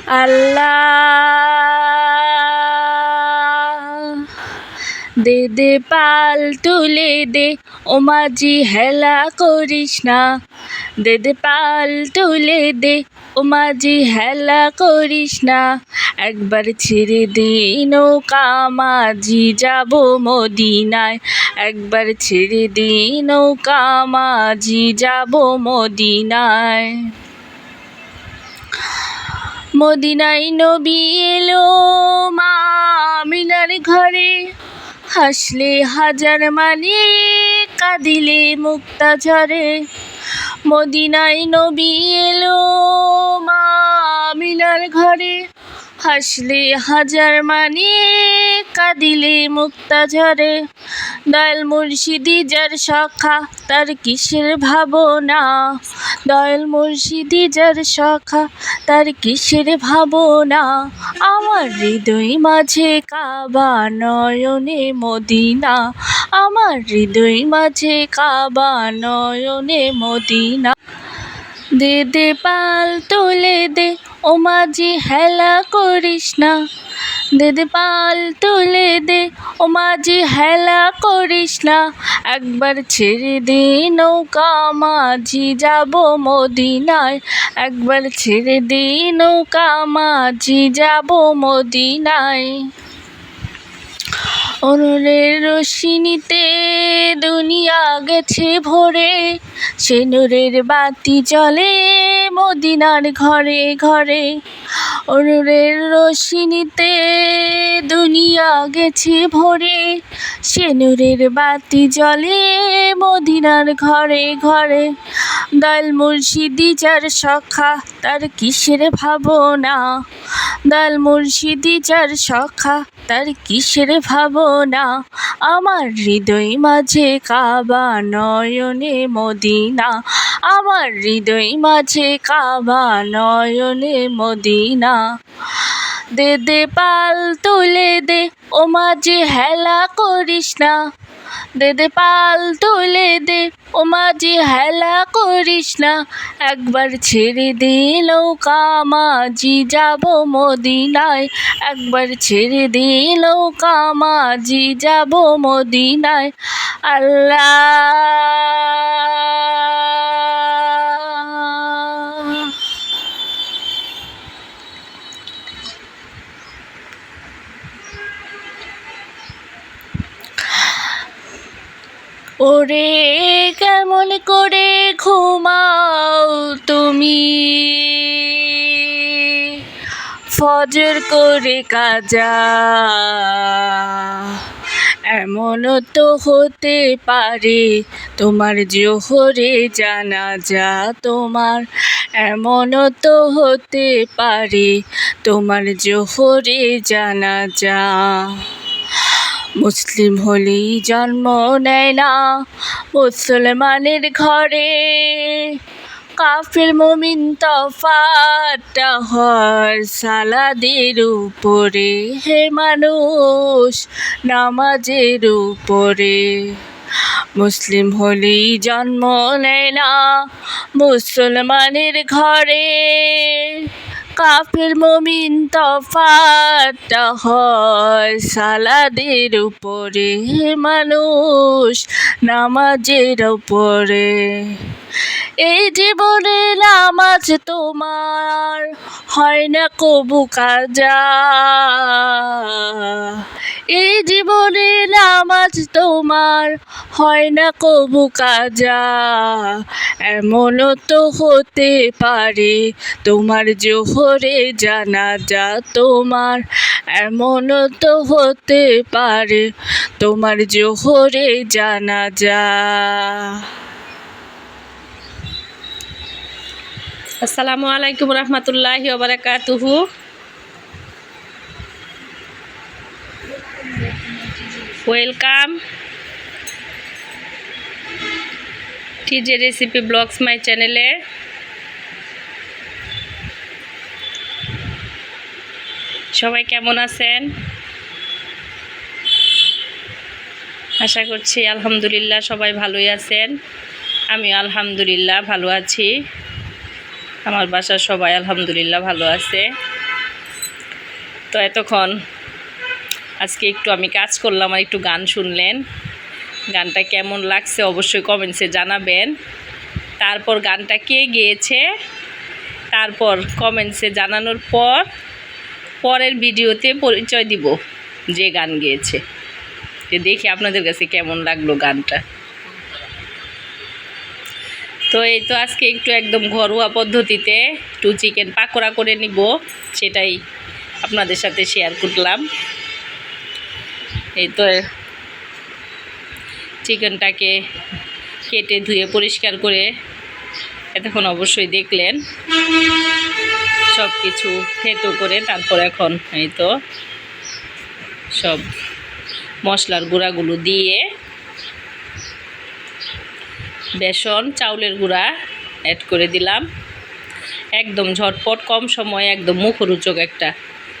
আল্লাহ দে দে পাল তুলে দে, ও মাঝি হেলা করিস না। দে দে পাল তুলে দে, ও মাঝি হেলা করিস না। একবার ছেড়ে দে নৌকা মাঝি যাব মদিনায়। একবার ছেড়ে দে নৌকা মাঝি যাব মদিনায়। মদিনায় নবী এলো মা আমিনার ঘরে, হাসলে হাজার মানে কাঁদিলে মুক্তা ঝরে। মদিনায় নবী এলো মা আমিনার ঘরে, হাসলে হাজার মানে কাঁদিলে মুক্তা ঝরে। দয়াল মুর্শিদি যার সখা তার কিসের ভাবনা। দয়াল মুর্শিদি যার সখা তার কিসের ভাবনা। আমার হৃদয় মাঝে কাবা নয়নে মদিনা। আমার হৃদয় মাঝে কাবা নয়নে মদিনা। দে দে পাল তুলে দে, ও মাঝি হেলা করিস না। দে দে পাল তুলে দে, ও মাঝি হেলা করিস না। একবার ছেড়ে দে নৌকা মাঝি যাব মদিনায়। একবার ছেড়ে দে নৌকা মাঝি যাব মদিনায়। নূরের রোশনিতে দুনিয়া গেছে ভরে, সে নূরের বাতি জ্বলে মদিনার ঘরে ঘরে। নূরের রোশনিতে দুনিয়া গেছে ভরে, সে নূরের বাতি জ্বলে মদিনার ঘরে ঘরে। দয়াল মুর্শিদি যার সখা তার কিসের ভাবনা। দয়াল মুর্শিদি যার সখা তার কিসের ভাবনা। আমার হৃদয় মাঝে কাবা নয়নে মদিনা। আমার হৃদয় মাঝে কাবা নয়নে মদিনা। দে দে পাল তুলে দে, ও মাঝি হেলা করিস না। দে দে পাল তুলে দে, ও মাঝি হেলা করিস না। একবার ছেড়ে দে নৌকা মাঝি যাব মদিনায়। একবার ছেড়ে দে নৌকা মাঝি যাব মদিনায়। আল্লাহ ওরে কেমন করে ঘুমাও তুমি, ফজর করে কাজা। এমনও তো হতে পারে তোমার জোহরে জানাজা তোমার। এমনও তো হতে পারে তোমার জোহরে জানাজা। মুসলিম হলেই জন্ম নেয় না মুসলমানের ঘরে, কাফের মুমিন তফাৎটা হয় সালাদের উপরে। হে মানুষ নামাজের উপরে। মুসলিম হলেই জন্ম নেয় না মুসলমানের ঘরে, কাফের মুমিন তফাৎটা হয় সালাদের উপরে। হে মানুষ নামাজের উপরে। এই জীবনে নামাজ তোমার হয় না কবু কাজা। এই জীবনে নামাজ তোমার হয় না কবু কাজা। এমনও তো হতে পারে তোমার জোহরে জানাজা তোমার। এমনও তো হতে পারে তোমার জোহরে জানাজা। আসসালামু আলাইকুম রহমতুল্লাহি ওয়া বারাকাতুহু। ওয়েলকাম টিজে রেসিপি ব্লগস মাই চ্যানেলে। সবাই কেমন আছেন? আশা করছি আলহামদুলিল্লাহ সবাই ভালোই আছেন। আমি আলহামদুলিল্লাহ ভালো আছি। আমার বাসার সবাই আলহামদুলিল্লাহ ভালো আছে। তো এতক্ষণ আজকে একটু আমি কাজ করলাম আর একটু গান শুনলেন। গানটা কেমন লাগছে অবশ্যই কমেন্টসে জানাবেন। তারপর গানটা কে গেয়েছে তারপর কমেন্টসে জানানোর পর পরের ভিডিওতে পরিচয় দিব যে গান গেয়েছে, যে দেখি আপনাদের কাছে কেমন লাগলো গানটা। তো এই তো আজকে একটু একদম ঘরোয়া পদ্ধতিতে একটু চিকেন পাকোড়া করে নিব, সেটাই আপনাদের সাথে শেয়ার করলাম। এই তো চিকেনটাকে কেটে ধুয়ে পরিষ্কার করে এতক্ষণ অবশ্যই দেখলেন সব কিছু থেতো করে, তারপর এখন এই তো সব মশলার গুঁড়াগুলো দিয়ে বেসন চাউলের গুঁড়া অ্যাড করে দিলাম। একদম ঝটপট কম সময়ে একদম মুখরোচক একটা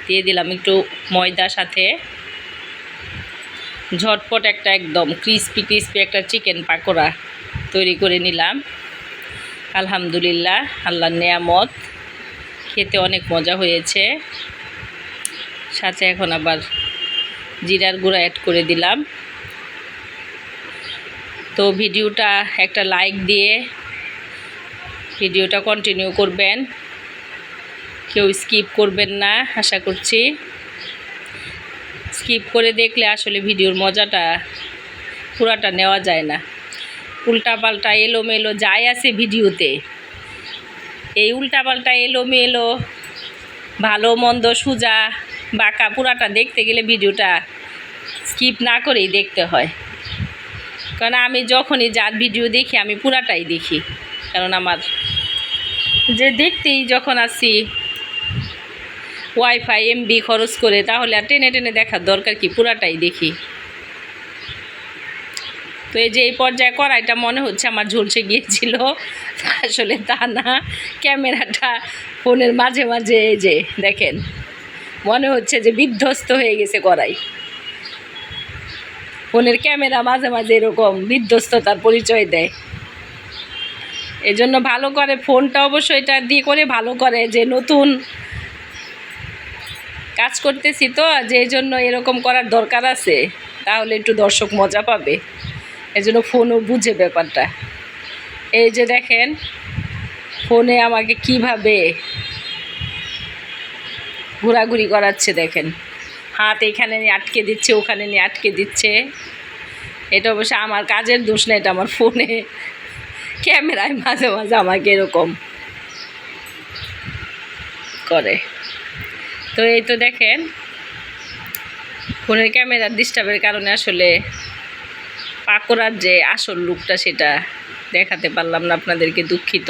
দিয়ে দিলাম একটু ময়দা, সাথে ঝটপট একটা একদম ক্রিস্পি একটা চিকেন পাকোড়া তৈরি করে নিলাম। আলহামদুলিল্লাহ, আল্লাহর নেয়ামত, খেতে অনেক মজা হয়েছে। সাথে এখন আবার জিরার গুঁড়া অ্যাড করে দিলাম। তো ভিডিওটা একটা লাইক দিয়ে ভিডিওটা কন্টিনিউ করবেন, কেউ স্কিপ করবেন না আশা করছি। স্কিপ করে দেখলে আসলে ভিডিওর মজাটা পুরাটা নেওয়া যায় না। উল্টাপাল্টা এলোমেলো যাই আছে ভিডিওতে, এই উল্টাপাল্টা এলোমেলো ভালো মন্দ সোজা বাঁকা পুরাটা দেখতে গেলে ভিডিওটা স্কিপ না করেই দেখতে হয়। কারণ আমি যখনই যার ভিডিও দেখি আমি পুরাটাই দেখি, কারণ আমার যে দেখতেই যখন আসি ওয়াইফাই এমবি খরচ করে, তাহলে আর টেনে টেনে দেখার দরকার কি, পুরাটাই দেখি। তো এই যে এই পর্যায়ে কড়াইটা মনে হচ্ছে আমার ঝলসে গিয়েছিল, আসলে তা না, ক্যামেরাটা ফোনের মাঝে মাঝে এই যে দেখেন মনে হচ্ছে যে বিধ্বস্ত হয়ে গেছে কড়াই। ফোনের ক্যামেরা মাঝে মাঝে এরকম বিধ্বস্ততার পরিচয় দেয়। এজন্য ভালো করে ফোনটা অবশ্যই এটা দিয়ে করে ভালো করে যে নতুন কাজ করতেছি তো, যে জন্য এরকম করার দরকার আছে, তাহলে একটু দর্শক মজা পাবে। এজন্য ফোনও বুঝে ব্যাপারটা। এই যে দেখেন ফোনে আমাকে কিভাবে ঘোরাঘুরি করাচ্ছে, দেখেন হাত এখানে নিয়ে আটকে দিচ্ছে, ওখানে নিয়ে আটকে দিচ্ছে। এটা অবশ্য আমার কাজের দোষ না, এটা আমার ফোনে ক্যামেরায় মাঝে মাঝে আমাকে এরকম করে। তো এই তো দেখেন ফোনের ক্যামেরার ডিস্টার্বের কারণে আসলে পাকোড়ার যে আসল লুকটা সেটা দেখাতে পারলাম না আপনাদেরকে, দুঃখিত।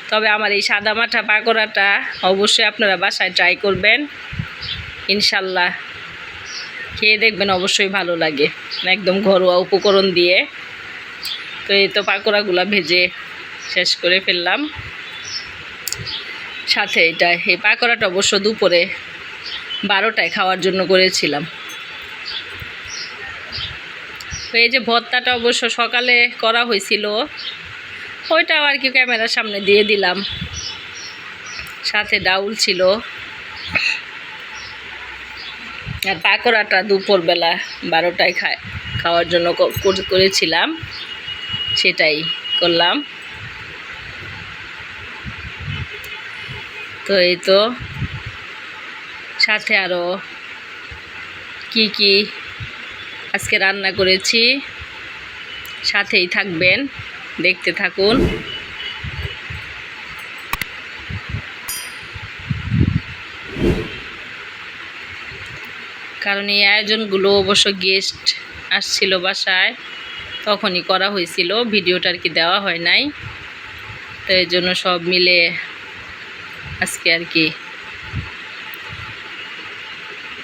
তবে আমার এই সাদা মাঠা পাকোড়াটা অবশ্যই আপনারা বাসায় ট্রাই করবেন, ইনশাল্লাহ খেয়ে দেখবেন অবশ্যই ভালো লাগে, একদম ঘরোয়া উপকরণ দিয়ে। তো এই তো পাকোড়াগুলো ভেজে শেষ করে ফেললাম। সাথে এই পাকোড়াটা অবশ্য দুপুরে 12টায় খাওয়ার জন্য করেছিলাম। তো এই যে ভর্তাটা অবশ্য সকালে করা হয়েছিল, ওইটাও আর কি ক্যামেরার সামনে দিয়ে দিলাম। সাথে ডাউল ছিল, আর পাকোড়াটা দুপুরবেলা 12টায় খাওয়ার জন্য করেছিলাম, সেটাই করলাম। তো এই তো সাথে আরও কি কি আজকে রান্না করেছি, সাথেই থাকবেন, দেখতে থাকুন। কারণ এই আয়োজনগুলো অবশ্য গেস্ট আসছিল বাসায়, তখনই করা হয়েছিল, ভিডিওটা আর কি দেওয়া হয় নাই। তো এই জন্য সব মিলে আজকে আর কি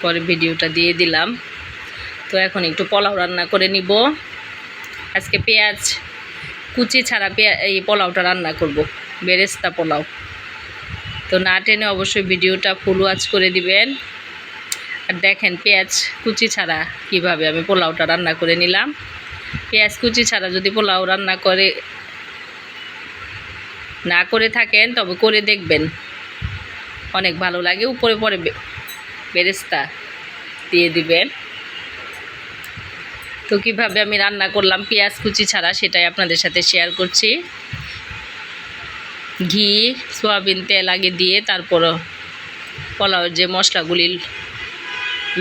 পরে ভিডিওটা দিয়ে দিলাম। তো এখন একটু পোলাও রান্না করে নিব। আজকে পেঁয়াজ কুচি ছাড়া এই পোলাওটা রান্না করব, বেরেস্তা পোলাও। তো না টেনে অবশ্যই ভিডিওটা ফুল ওয়াচ করে দিবেন। আর দেখেন পেঁয়াজ কুচি ছাড়া কিভাবে আমি পোলাওটা রান্না করে নিলাম। পেঁয়াজ কুচি ছাড়া যদি পোলাও রান্না না করে থাকেন তবে করে দেখবেন, অনেক ভালো লাগে। উপরে পরে বেরেস্তা দিয়ে দিবেন। তো কীভাবে আমি রান্না করলাম পেঁয়াজ কুচি ছাড়া সেটাই আপনাদের সাথে শেয়ার করছি। ঘি সয়াবিন তেল আগে দিয়ে তারপর পোলাওয়ের যে মশলাগুলি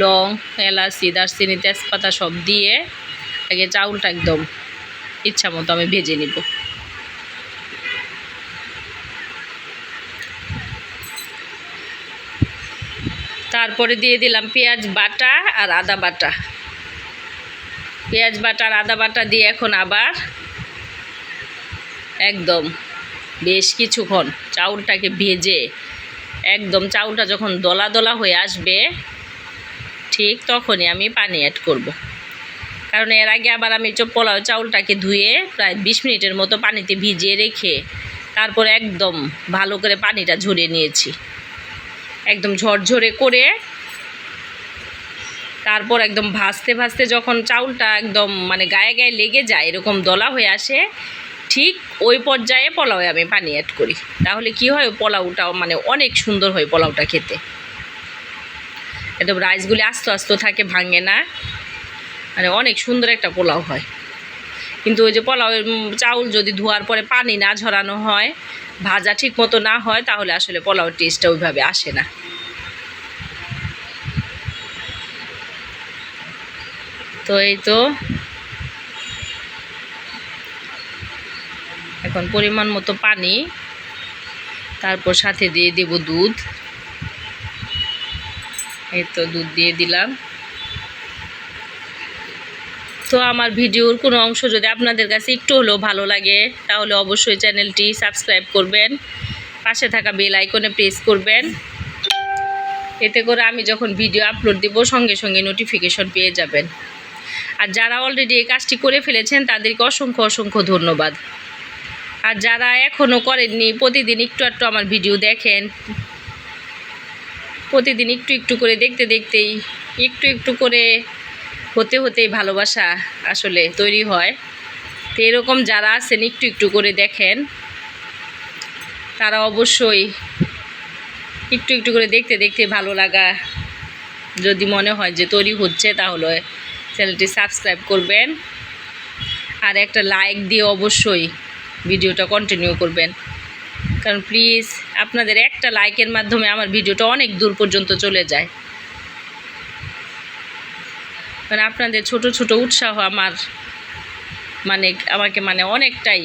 লং এলাচি দারচিনি তেজপাতা সব দিয়ে আগে চাউলটা একদম ইচ্ছা মতো আমি ভেজে নিব। তারপরে দিয়ে দিলাম পেঁয়াজ বাটা আর আদা বাটা। পেঁয়াজ বাটা আর আদা বাটা দিয়ে এখন আবার একদম বেশ কিছুক্ষণ চাউলটাকে ভেজে একদম চাউলটা যখন দলা দলা হয়ে আসবে ঠিক তখনই আমি পানি অ্যাড করব। কারণ এর আগে আবার আমি পোলাও চাউলটাকে ধুয়ে প্রায় 20 মিনিটের মতো পানিতে ভিজিয়ে রেখে তারপর একদম ভালো করে পানিটা ঝরিয়ে নিয়েছি, একদম ঝরঝরে করে। তারপর একদম ভাজতে ভাজতে যখন চাউলটা একদম মানে গায়ে গায়ে লেগে যায় এরকম দলা হয়ে আসে ঠিক ওই পর্যায়ে পোলাওয়ে আমি পানি অ্যাড করি। তাহলে কি হয় পোলাওটাও মানে অনেক সুন্দর হয় পোলাওটা খেতে। একদম রাইসগুলি আস্তে আস্তে থাকে, ভাঙে না, মানে অনেক সুন্দর একটা পোলাও হয়। কিন্তু ওই যে পোলাওয়ের চাউল যদি ধোয়ার পরে পানি না ঝরানো হয়, ভাজা ঠিক মতো না হয়, তাহলে আসলে পোলাওর টেস্টটা ওইভাবে আসে না। তো এই তো এখন পরিমাণ মতো পানি, তারপর সাথে দিয়ে দেব দুধ। এই তো দুধ দিয়ে দিলাম। তো আমার ভিডিওর কোনো অংশ যদি আপনাদের কাছে একটু হলেও ভালো লাগে তাহলে অবশ্যই চ্যানেলটি সাবস্ক্রাইব করবেন, পাশে থাকা বেল আইকনে প্রেস করবেন। এতে করে আমি যখন ভিডিও আপলোড দিব সঙ্গে সঙ্গে নোটিফিকেশন পেয়ে যাবেন। আর যারা অলরেডি এই কাজটি করে ফেলেছেন তাদেরকে অসংখ্য অসংখ্য ধন্যবাদ। আর যারা এখনও করেননি প্রতিদিন একটু একটু আমার ভিডিও দেখেন, প্রতিদিন একটু একটু করে দেখতে দেখতেই একটু একটু করে হতে হতেই ভালোবাসা আসলে তৈরি হয়। তো এরকম যারা আছেন একটু একটু করে দেখেন তারা অবশ্যই একটু একটু করে দেখতে দেখতে ভালো লাগা যদি মনে হয় যে তৈরি হচ্ছে তাহলে চ্যানেলটি সাবস্ক্রাইব করবেন আর একটা লাইক দিয়ে অবশ্যই ভিডিওটা কন্টিনিউ করবেন। কারণ প্লিজ আপনাদের একটা লাইকের মাধ্যমে আমার ভিডিওটা অনেক দূর পর্যন্ত চলে যায়। কারণ আপনাদের ছোট ছোট উৎসাহ আমাকে অনেকটাই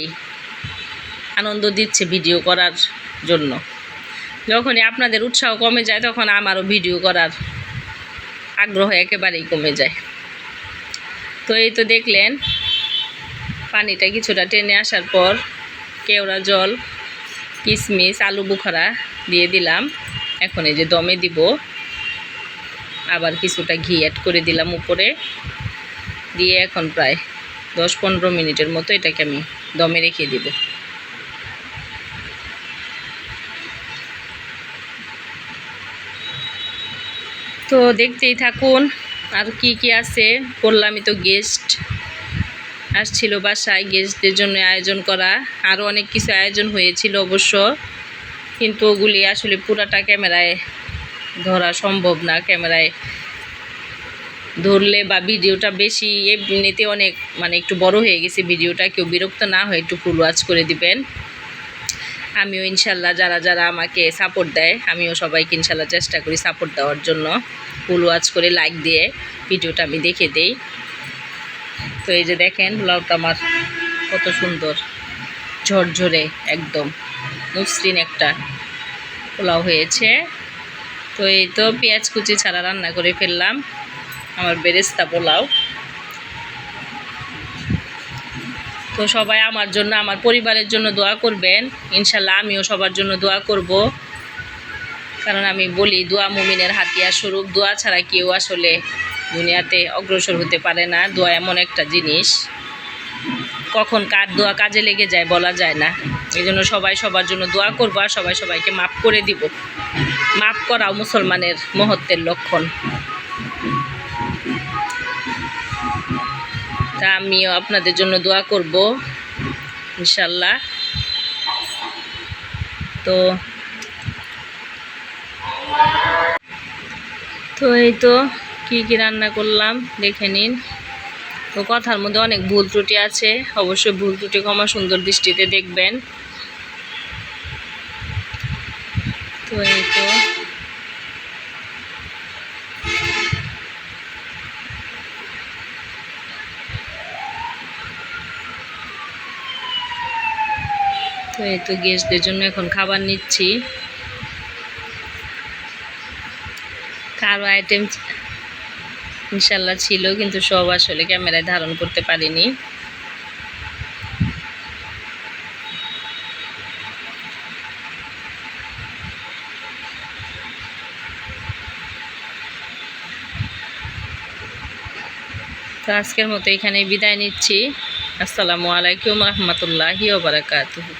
আনন্দ দিচ্ছে ভিডিও করার জন্য। যখনই আপনাদের উৎসাহ কমে যায় তখন আমারও ভিডিও করার আগ্রহ একেবারেই কমে যায়। তো এই তো দেখলেন পানিটা কিছুটা টেনে আসার পর কেওড়া জল, কিশমিশ, আলু বুখারা দিয়ে দিলাম। এখন এই যে দমে দিব, আবার কিছুটা ঘি অ্যাড করে দিলাম উপরে দিয়ে এখন প্রায় 10-15 মিনিটের মতো এটাকে আমি দমে রেখে দিব। তো দেখতেই থাকুন আর কি কি আছে। বললামই তো গেস্ট আসছিল বাসায়, গেস্টদের জন্য আয়োজন করা আরও অনেক কিছু আয়োজন হয়েছিল অবশ্য, কিন্তু ওগুলি আসলে পুরাটা ক্যামেরায় ধরা সম্ভব না। ক্যামেরায় ধরলে বা ভিডিওটা বেশি এমনিতে অনেক একটু বড় হয়ে গেছে ভিডিওটা, কেউ বিরক্ত না হয়ে একটু ফুল ওয়াচ করে দিবেন। আমিও ইনশাল্লাহ যারা যারা আমাকে সাপোর্ট দেয় আমিও সবাইকে ইনশাল্লাহ চেষ্টা করি সাপোর্ট দেওয়ার জন্য, ফুল ওয়াচ করে লাইক দিয়ে ভিডিওটা আমি দেখে দেই। তো এই যে দেখেন পোলাওটা আমার কত সুন্দর ঝরঝরে একদম মসৃণ একটা পোলাও হয়েছে। তো এই তো পেঁয়াজ কুচি ছাড়া রান্না করে ফেললাম আমার বেরেস্তা পোলাও। তো সবাই আমার জন্য আমার পরিবারের জন্য দোয়া করবেন, ইনশাল্লাহ আমিও সবার জন্য দোয়া করব। কারণ আমি বলি দোয়া মুমিনের হাতিয়ার স্বরূপ, দোয়া ছাড়া কেউ আসলে দুনিয়াতে অগ্রসর হতে পারে না। দোয়া এমন একটা জিনিস কখন কার দোয়া কাজে লেগে যায় বলা যায় না। এই জন্য সবাই সবার জন্য দোয়া করবো আর সবাই সবাইকে মাফ করে দিব। মাফ করাও মুসলমানের মহত্বের লক্ষণ। তা আমিও আপনাদের জন্য দোয়া করব ইনশাল্লাহ। তো তো এই তো কী কী রান্না করলাম দেখে নিন। তো কথার মধ্যে অনেক ভুল ত্রুটি আছে, অবশ্যই ভুল ত্রুটি ক্ষমা সুন্দর দৃষ্টিতে দেখবেন। তো এই তো গেস্টদের জন্য এখন খাবার নিচ্ছি। কারো আইটেম ইনশাল্লাহ ছিল, কিন্তু সব আসলে ক্যামেরায় ধারণ করতে পারিনি। তো আজকের মতো এখানেই বিদায় নিচ্ছি। আসসালামু আলাইকুম রহমতুল্লাহি ওয়া বারাকাতুহু।